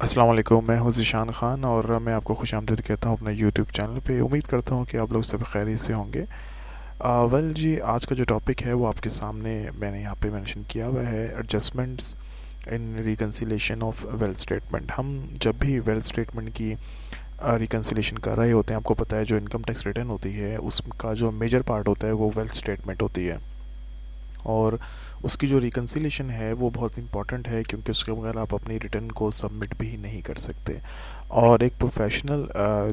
अस्सलाम वालेकुम। मैं हूँ ज़ीशान ख़ान और मैं आपको खुशामदीद कहता हूँ अपने यूट्यूब चैनल पे। उम्मीद करता हूँ कि आप लोग सब खैरियत से होंगे। वेल जी, आज का जो टॉपिक है वो आपके सामने मैंने यहाँ पे मेंशन किया हुआ है, adjustments in reconciliation of wealth statement. हम जब भी वेल्थ स्टेटमेंट की रिकन्सिलेशन कर रहे होते हैं, आपको पता है जो इनकम टैक्स रिटर्न होती है उसका जो मेजर पार्ट होता है वो वेल्थ स्टेटमेंट होती है। और उसकी जो रिकन्सिलेशन है वो बहुत इंपॉर्टेंट है, क्योंकि उसके बगैर आप अपनी रिटर्न को सबमिट भी नहीं कर सकते। और एक प्रोफेशनल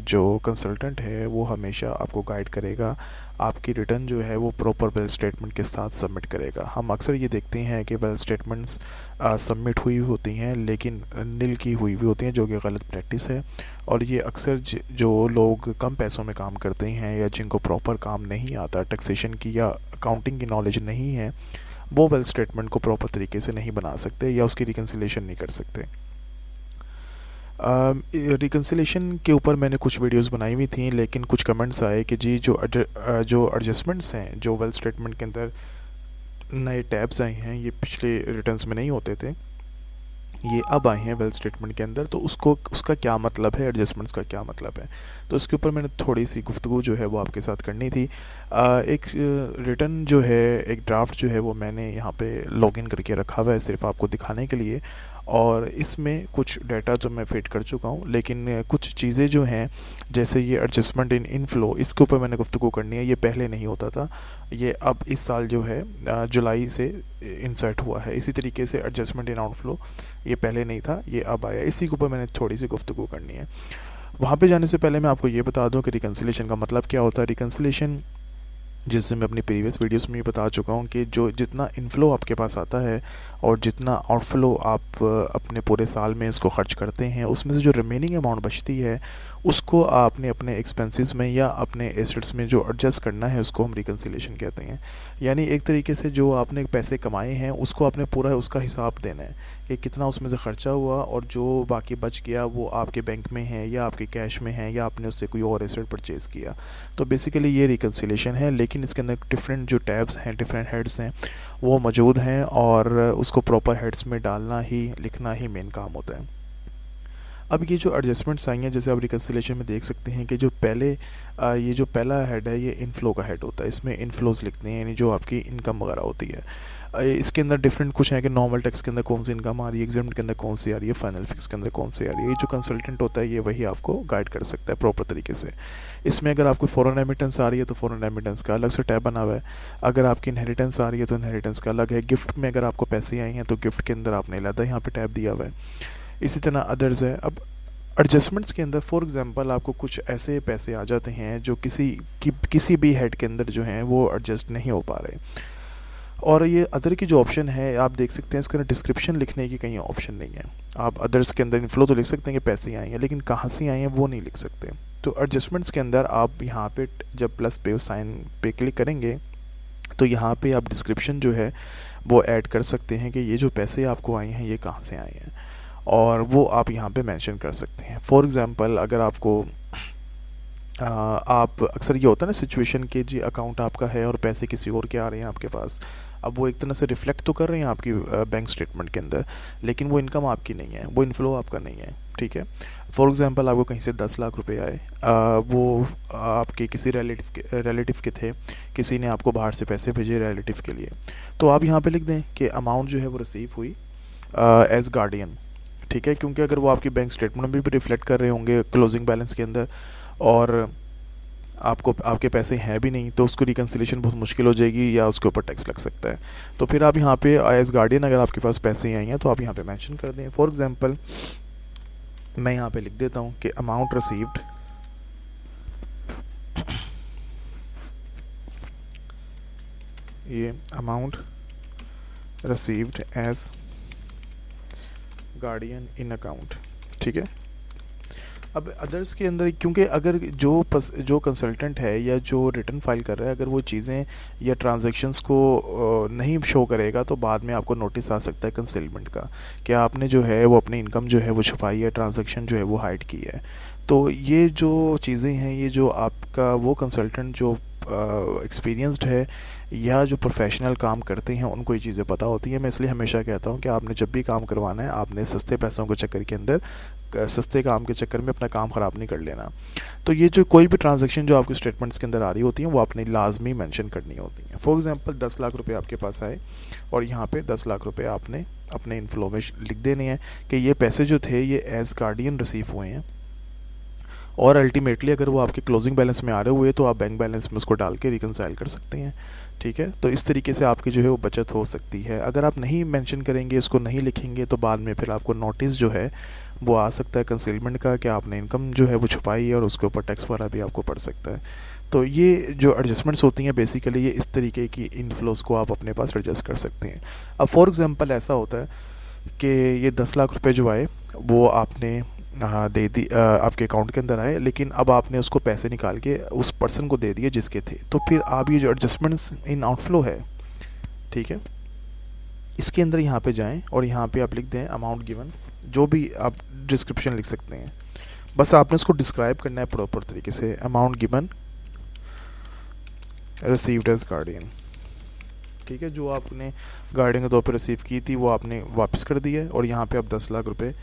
जो कंसल्टेंट है वो हमेशा आपको गाइड करेगा, आपकी रिटर्न जो है वो प्रॉपर वेल्थ स्टेटमेंट के साथ सबमिट करेगा। हम अक्सर ये देखते हैं कि वेल्थ स्टेटमेंट्स सबमिट हुई होती हैं लेकिन नील की हुई भी होती हैं, जो कि गलत प्रैक्टिस है। और ये अक्सर जो लोग कम पैसों में काम करते हैं या जिनको प्रॉपर काम नहीं आता, टैक्सेशन की या अकाउंटिंग की नॉलेज नहीं है, वो वेल्थ स्टेटमेंट को प्रॉपर तरीके से नहीं बना सकते या उसकी रिकन्सिलेशन नहीं कर सकते। रिकन्सिलेशन के ऊपर मैंने कुछ वीडियोस बनाई हुई थी, लेकिन कुछ कमेंट्स आए कि जी जो एडजस्टमेंट्स हैं जो वेल्थ स्टेटमेंट के अंदर नए टैब्स आए हैं, ये पिछले रिटर्न्स में नहीं होते थे, ये अब आए हैं वेल्थ स्टेटमेंट के अंदर। तो उसका क्या मतलब है, एडजस्टमेंट्स का क्या मतलब है, तो उसके ऊपर मैंने थोड़ी सी गुफ्तगू जो है वो आपके साथ करनी थी। एक रिटर्न जो है, एक ड्राफ्ट जो है वो मैंने यहाँ पे लॉगिन करके रखा हुआ है सिर्फ आपको दिखाने के लिए। और इसमें कुछ डाटा जो मैं फिट कर चुका हूँ, लेकिन कुछ चीज़ें जो हैं जैसे ये एडजस्टमेंट इन इनफ्लो, इसके ऊपर मैंने गुफ्तगू करनी है। ये पहले नहीं होता था, ये अब इस साल जो है जुलाई से इंसर्ट हुआ है। इसी तरीके से एडजस्टमेंट इन आउटफ्लो, ये पहले नहीं था, ये अब आया। इसी के ऊपर मैंने थोड़ी सी गुफ्तगू करनी है। वहाँ पे जाने से पहले मैं आपको ये बता दूं कि रिकन्सिलेशन का मतलब क्या होता है। रिकन्सिलेशन, जिससे मैं अपनी प्रीवियस वीडियोस में ये बता चुका हूँ कि जो जितना इनफ्लो आपके पास आता है और जितना आउटफ्लो आप अपने पूरे साल में इसको खर्च करते हैं, उसमें से जो रिमेनिंग अमाउंट बचती है उसको आपने अपने एक्सपेंसेस में या अपने एसेट्स में जो एडजस्ट करना है, उसको हम रिकन्सिलेशन कहते हैं। यानी एक तरीके से जो आपने पैसे कमाए हैं उसको आपने पूरा उसका हिसाब देना है कि कितना उसमें से खर्चा हुआ, और जो बाकी बच गया वो आपके बैंक में है या आपके कैश में है या आपने उससे कोई और एसेट परचेज़ किया। तो बेसिकली ये रिकन्सिलेशन है, लेकिन इसके अंदर डिफरेंट जो टैब्स हैं, डिफरेंट हेड्स हैं, वो मौजूद हैं और उसको प्रॉपर हेड्स में डालना ही, लिखना ही मेन काम होता है। अब ये जो एडजस्टमेंट्स आई हैं, जैसे आप रिकन्सिलेशन में देख सकते हैं कि जो पहले ये जो पहला हेड है ये इनफ्लो का हेड होता है। इसमें इनफ्लोज लिखते हैं, यानी जो आपकी इनकम वगैरह होती है। इसके अंदर डिफरेंट कुछ है कि नॉर्मल टैक्स के अंदर कौन सी इनकम आ रही है, एग्जाम्प्ट के अंदर कौन सी आ रही है, फाइनल फिक्स के अंदर कौन सी आ रही है। ये जो कंसल्टेंट होता है ये वही आपको गाइड कर सकता है प्रॉपर तरीके से। इसमें अगर आपको फ़ॉरेन रेमिटेंस आ रही है तो फ़ॉरेन रेमिटेंस का अलग से टैब बना हुआ है। अगर आपकी इनहेरिटेंस आ रही है तो इनहेरिटेंस का अलग है। गिफ्ट में अगर आपको पैसे आए हैं तो गिफ्ट के अंदर आपने अलग यहाँ पे टैब दिया हुआ है। इसी तरह अदर्स है। अब एडजस्टमेंट्स के अंदर फॉर एग्जांपल आपको कुछ ऐसे पैसे आ जाते हैं जो किसी भी हेड के अंदर जो हैं वो एडजस्ट नहीं हो पा रहे, और ये अदर की जो ऑप्शन है आप देख सकते हैं, इसके अंदर डिस्क्रिप्शन लिखने की कहीं ऑप्शन नहीं है। आप अदर्स के अंदर इनफ्लो तो लिख सकते हैं कि पैसे आए हैं, लेकिन कहाँ से आए हैं वो नहीं लिख सकते। तो एडजस्टमेंट्स के अंदर आप यहाँ पे जब प्लस पे साइन पे क्लिक करेंगे तो यहाँ पे आप डिस्क्रिप्शन जो है वो ऐड कर सकते हैं कि ये जो पैसे आपको आए हैं ये कहाँ से आए हैं, और वो आप यहाँ पे मेंशन कर सकते हैं। फॉर एग्ज़ाम्पल अगर आपको आप अक्सर ये होता है ना सिचुएशन कि जी अकाउंट आपका है और पैसे किसी और के आ रहे हैं आपके पास, अब वो एक तरह से रिफ्लेक्ट तो कर रहे हैं आपकी बैंक स्टेटमेंट के अंदर, लेकिन वो इनकम आपकी नहीं है, वो इनफ्लो आपका नहीं है। ठीक है, फॉर एग्जांपल आपको कहीं से 10 लाख रुपए आए, वो आपके किसी रिलेटिव के थे, किसी ने आपको बाहर से पैसे भेजे रिलेटिव के लिए, तो आप यहाँ पे लिख दें कि अमाउंट जो है वो रिसीव हुई एज गार्डियन। ठीक है, क्योंकि अगर वो आपकी बैंक स्टेटमेंट में भी रिफ्लेक्ट कर रहे होंगे क्लोजिंग बैलेंस के अंदर और आपको आपके पैसे हैं भी नहीं, तो उसको रिकन्सिलेशन बहुत मुश्किल हो जाएगी या उसके ऊपर टैक्स लग सकता है। तो फिर आप यहाँ पे एज गार्डियन अगर आपके पास पैसे आए हैं तो आप यहाँ पे मेंशन कर दें। फॉर एग्जांपल मैं यहाँ पे लिख देता हूँ कि अमाउंट रिसीव्ड ये अमाउंट रिसीव्ड एज गार्डियन इन अकाउंट। ठीक है, अब अदर्स के अंदर क्योंकि अगर जो कंसल्टेंट है या जो रिटर्न फाइल कर रहा है, अगर वो चीज़ें या ट्रांजैक्शंस को नहीं शो करेगा तो बाद में आपको नोटिस आ सकता है कंसीलमेंट का, कि आपने जो है वो अपनी इनकम जो है वो छुपाई है, ट्रांजैक्शन जो है वो हाइड की है। तो ये जो चीज़ें हैं, ये जो आपका वो कंसल्टेंट जो एक्सपीरियंस्ड है या जो प्रोफेशनल काम करते हैं उनको ये चीज़ें पता होती हैं। मैं इसलिए हमेशा कहता हूँ कि आपने जब भी काम करवाना है आपने सस्ते पैसों के चक्कर के अंदर सस्ते काम के चक्कर में अपना काम ख़राब नहीं कर लेना। तो ये जो कोई भी ट्रांजैक्शन जो आपके स्टेटमेंट्स के अंदर आ रही होती हैं वो आपने लाजमी मेंशन करनी होती हैं। फॉर एग्जांपल 10 लाख रुपए आपके पास आए और यहाँ पे 10 लाख रुपए आपने अपने इन्फ्लो में लिख देने हैं कि ये पैसे जो थे ये एज गार्डियन रिसीव हुए हैं, और अल्टीमेटली अगर वो आपके क्लोजिंग बैलेंस में आ रहे हुए तो आप बैंक बैलेंस में उसको डाल के रिकनसाइल कर सकते हैं। ठीक है, तो इस तरीके से आपकी जो है वो बचत हो सकती है। अगर आप नहीं मेंशन करेंगे, इसको नहीं लिखेंगे, तो बाद में फिर आपको नोटिस जो है वो आ सकता है कंसीलमेंट का कि आपने इनकम जो है वो छुपाई है, और उसके ऊपर टैक्स वगैरह भी आपको पड़ सकता है। तो ये जो एडजस्टमेंट्स होती हैं बेसिकली ये इस तरीके की इनफ्लोज को आप अपने पास एडजस्ट कर सकते हैं। अब फॉर एग्जांपल ऐसा होता है कि ये 10 लाख रुपए जो आए वो आपने दे दी, आपके अकाउंट के अंदर आए, लेकिन अब आपने उसको पैसे निकाल के उस पर्सन को दे दिए जिसके थे। तो फिर आप ये जो एडजस्टमेंट्स इन आउटफ्लो है, ठीक है, इसके अंदर यहाँ पे जाएं और यहाँ पे आप लिख दें अमाउंट गिवन, जो भी आप डिस्क्रिप्शन लिख सकते हैं, बस आपने उसको डिस्क्राइब करना है प्रॉपर तरीके से। Amount given received as guardian, ठीक है, जो आपने गार्डियन के तौर पर रिसीव की थी वो आपने वापस कर दी है, और यहाँ पे आप 10 लाख रुपए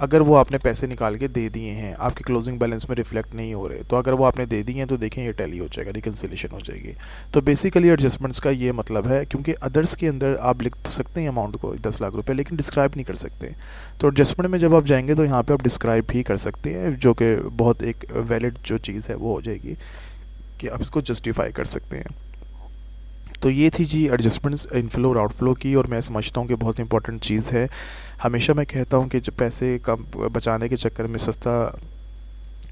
अगर वो आपने पैसे निकाल के दे दिए हैं, आपके क्लोजिंग बैलेंस में रिफ्लेक्ट नहीं हो रहे, तो अगर वो आपने दे दिए हैं तो देखें ये टैली हो जाएगा, रिकन्सिलेशन हो जाएगी। तो बेसिकली एडजस्टमेंट्स का ये मतलब है, क्योंकि अदर्स के अंदर आप लिख तो सकते हैं अमाउंट को 10 लाख रुपए, लेकिन डिस्क्राइब नहीं कर सकते। तो एडजस्टमेंट में जब आप जाएंगे तो यहाँ पर आप डिस्क्राइब ही कर सकते हैं, जो कि बहुत एक वैलिड जो चीज़ है वो हो जाएगी कि आप इसको जस्टिफाई कर सकते हैं। तो ये थी जी एडजस्टमेंट्स इनफ्लो और आउटफ्लो की, और मैं समझता हूँ कि बहुत इंपॉर्टेंट चीज़ है। हमेशा मैं कहता हूँ कि जब पैसे कम बचाने के चक्कर में सस्ता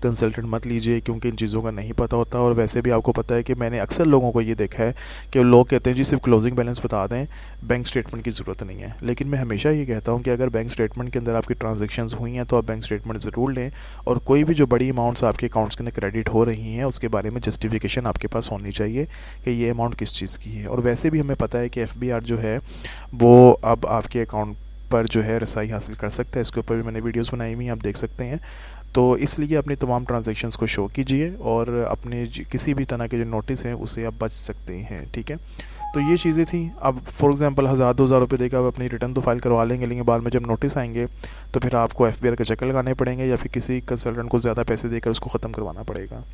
कंसल्टेंट मत लीजिए, क्योंकि इन चीज़ों का नहीं पता होता। और वैसे भी आपको पता है कि मैंने अक्सर लोगों को ये देखा है कि लोग कहते हैं जी सिर्फ क्लोजिंग बैलेंस बता दें, बैंक स्टेटमेंट की ज़रूरत नहीं है। लेकिन मैं हमेशा ये कहता हूँ कि अगर बैंक स्टेटमेंट के अंदर आपकी ट्रांजेक्शन्स हुई हैं तो आप बैंक स्टेटमेंट ज़रूर लें, और कोई भी जो बड़ी अमाउंट्स आपके अकाउंट्स के अंदर क्रेडिट हो रही हैं उसके बारे में जस्टिफिकेशन आपके पास होनी चाहिए कि ये अमाउंट किस चीज़ की है। और वैसे भी हमें पता है कि FBR जो है वो अब आपके अकाउंट पर जो है रसाई हासिल कर सकता है। इसके ऊपर भी मैंने वीडियोस बनाई हुई हैं, आप देख सकते हैं। तो इसलिए अपनी तमाम ट्रांजैक्शंस को शो कीजिए, और अपने किसी भी तरह के जो नोटिस हैं उससे आप बच सकते हैं। ठीक है, तो ये चीज़ें थी। अब फॉर एग्जांपल 1000-2000 रुपये देकर आप अपनी रिटर्न तो फाइल करवा लेंगे, लेकिन बाद में जब नोटिस आएंगे तो फिर आपको FBR के चक्कर लगाने पड़ेंगे, या फिर किसी कंसल्टेंट को ज़्यादा पैसे देकर उसको ख़त्म करवाना पड़ेगा।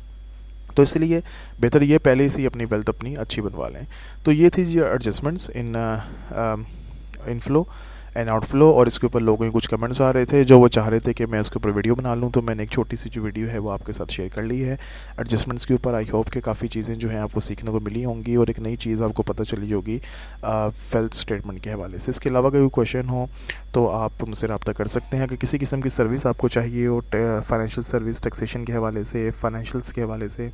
तो इसलिए बेहतर ये पहले से ही अपनी वेल्थ अपनी अच्छी बनवा लें। तो ये थी जी adjustments in inflow and outflow, और इसके ऊपर लोगों के कुछ कमेंट्स आ रहे थे जो वो चाह रहे थे कि मैं इसके ऊपर वीडियो बना लूँ, तो मैंने एक छोटी सी जो वीडियो है वो आपके साथ शेयर कर ली है एडजस्टमेंट्स के ऊपर। आई होप कि काफ़ी चीज़ें जो हैं आपको सीखने को मिली होंगी, और एक नई चीज़ आपको पता चली होगी वेल्थ स्टेटमेंट के हवाले से। इसके अलावा कोई क्वेश्चन हो तो आप मुझसे रब्ता कर सकते हैं। अगर किसी किस्म की सर्विस आपको चाहिए हो, फाइनेंशियल सर्विस, टैक्सेशन के हवाले से, फाइनेंशियल्स के हवाले से,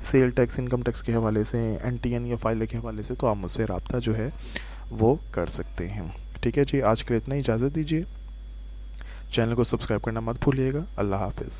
सेल टैक्स, इनकम टैक्स के हवाले से, NTN या फाइल के हवाले से, तो आप मुझसे रब्ता जो है वो कर सकते हैं। ठीक है जी, आज के लिए इतना ही, इजाज़त दीजिए। चैनल को सब्सक्राइब करना मत भूलिएगा। अल्लाह हाफिज़।